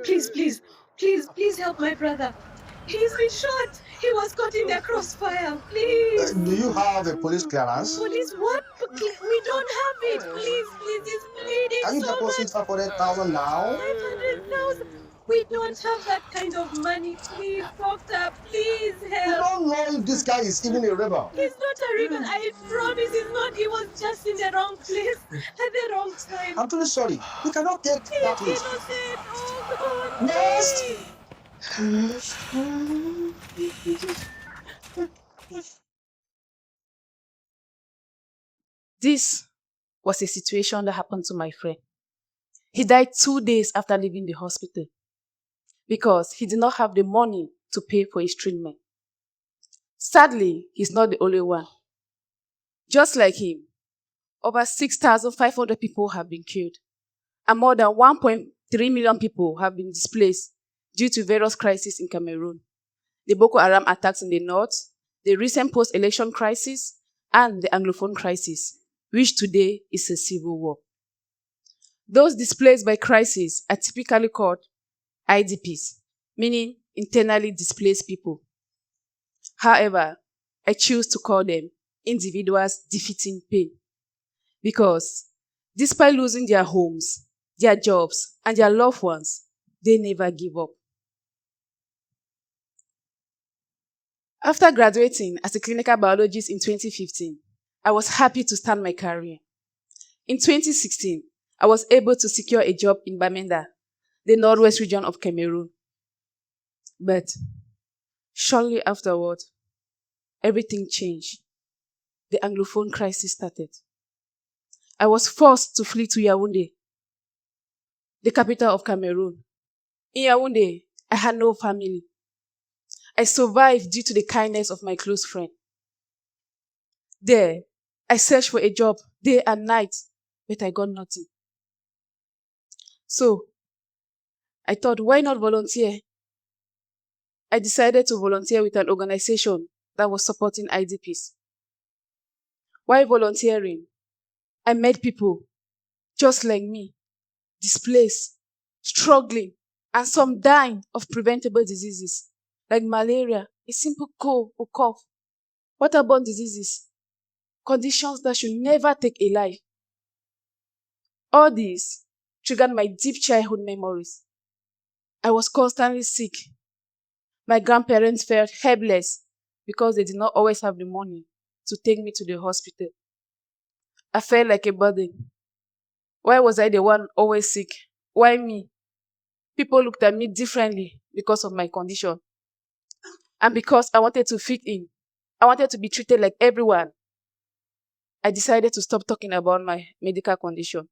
Please help my brother. He's been shot. He was caught in the crossfire. Please. Do you have a police clearance? Police, what? We don't have it. Please, he's bleeding Can you so deposit much. 500,000 now? 500,000. We don't have that kind of money. Please, doctor, please You help. don't know if this guy is even a rebel. He's not a rebel. I promise he's not. He was just in the wrong place at the wrong time. I'm truly sorry. We cannot take that He's risk. innocent. Oh God. Next! This was a situation that happened to my friend. He died 2 days after leaving the hospital because he did not have the money to pay for his treatment. Sadly, he's not the only one. Just like him, over 6,500 people have been killed, and more than 1.3 million people have been displaced due to various crises in Cameroon. The Boko Haram attacks in the north, the recent post-election crisis, and the Anglophone Crisis, which today is a civil war. Those displaced by crisis are typically called IDPs, meaning internally displaced people. However, I choose to call them individuals defeating pain because despite losing their homes, their jobs, and their loved ones, they never give up. After graduating as a clinical biologist in 2015, I was happy to start my career. In 2016, I was able to secure a job in Bamenda, the northwest region of Cameroon. But shortly afterward, everything changed. The Anglophone crisis started. I was forced to flee to Yaoundé, the capital of Cameroon. In Yaoundé, I had no family. I survived due to the kindness of my close friend. There, I searched for a job day and night, but I got nothing. So, I thought, why not volunteer? I decided to volunteer with an organization that was supporting IDPs. While volunteering, I met people just like me, displaced, struggling, and some dying of preventable diseases like malaria, a simple cold or cough, waterborne diseases, conditions that should never take a life. All these triggered my deep childhood memories. I was constantly sick. My grandparents felt helpless because they did not always have the money to take me to the hospital. I felt like a burden. Why was I the one always sick? Why me? People looked at me differently because of my condition. And because I wanted to fit in, I wanted to be treated like everyone, I decided to stop talking about my medical condition.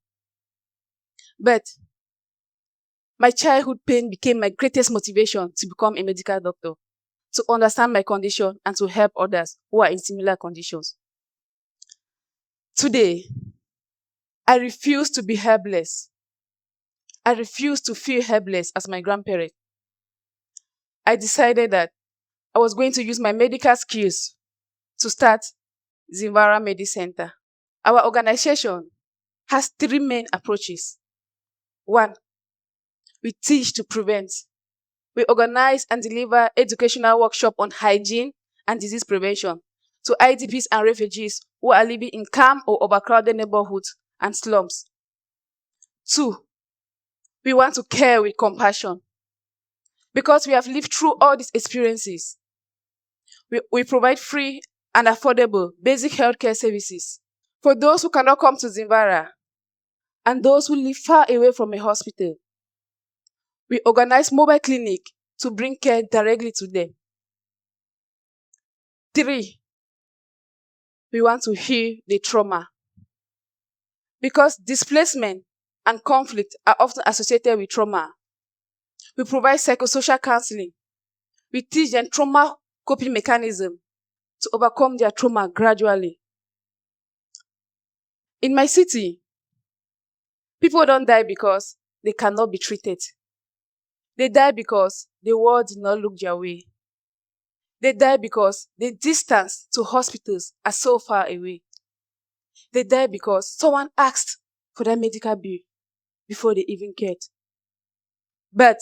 But my childhood pain became my greatest motivation to become a medical doctor, to understand my condition and to help others who are in similar conditions. Today, I refuse to be helpless. I refuse to feel helpless as my grandparent. I decided that I was going to use my medical skills to start Zinvara medicentre. Our organization has 3 main approaches. 1, we teach to prevent. We organize and deliver educational workshops on hygiene and disease prevention to IDPs and refugees who are living in calm or overcrowded neighborhoods and slums. 2, we want to care with compassion. Because we have lived through all these experiences, we provide free and affordable basic healthcare services for those who cannot come to Zinvara and those who live far away from a hospital. We organize mobile clinic to bring care directly to them. 3, we want to heal the trauma. Because displacement and conflict are often associated with trauma, we provide psychosocial counseling. We teach them trauma coping mechanism to overcome their trauma gradually. In my city, people don't die because they cannot be treated. They die because the world did not look their way. They die because the distance to hospitals are so far away. They die because someone asked for their medical bill before they even cared. But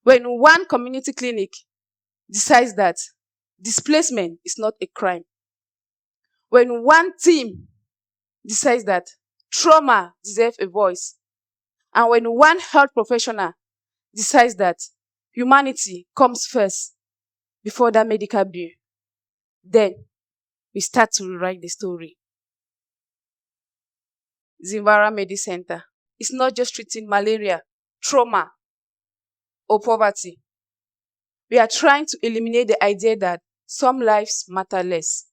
when one community clinic decides that displacement is not a crime, when one team decides that trauma deserves a voice, and when one health professional decides that humanity comes first before that medical bill, then we start to rewrite the story. Zinvara medicentre is not just treating malaria, trauma, or poverty. We are trying to eliminate the idea that some lives matter less.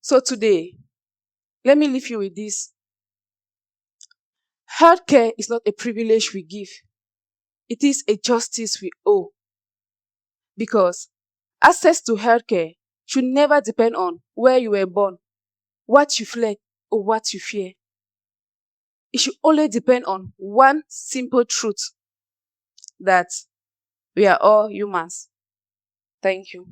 So today, let me leave you with this. Healthcare is not a privilege we give. It is a justice we owe. Because access to healthcare should never depend on where you were born, what you fled, or what you fear. It should only depend on one simple truth, that we are all humans. Thank you.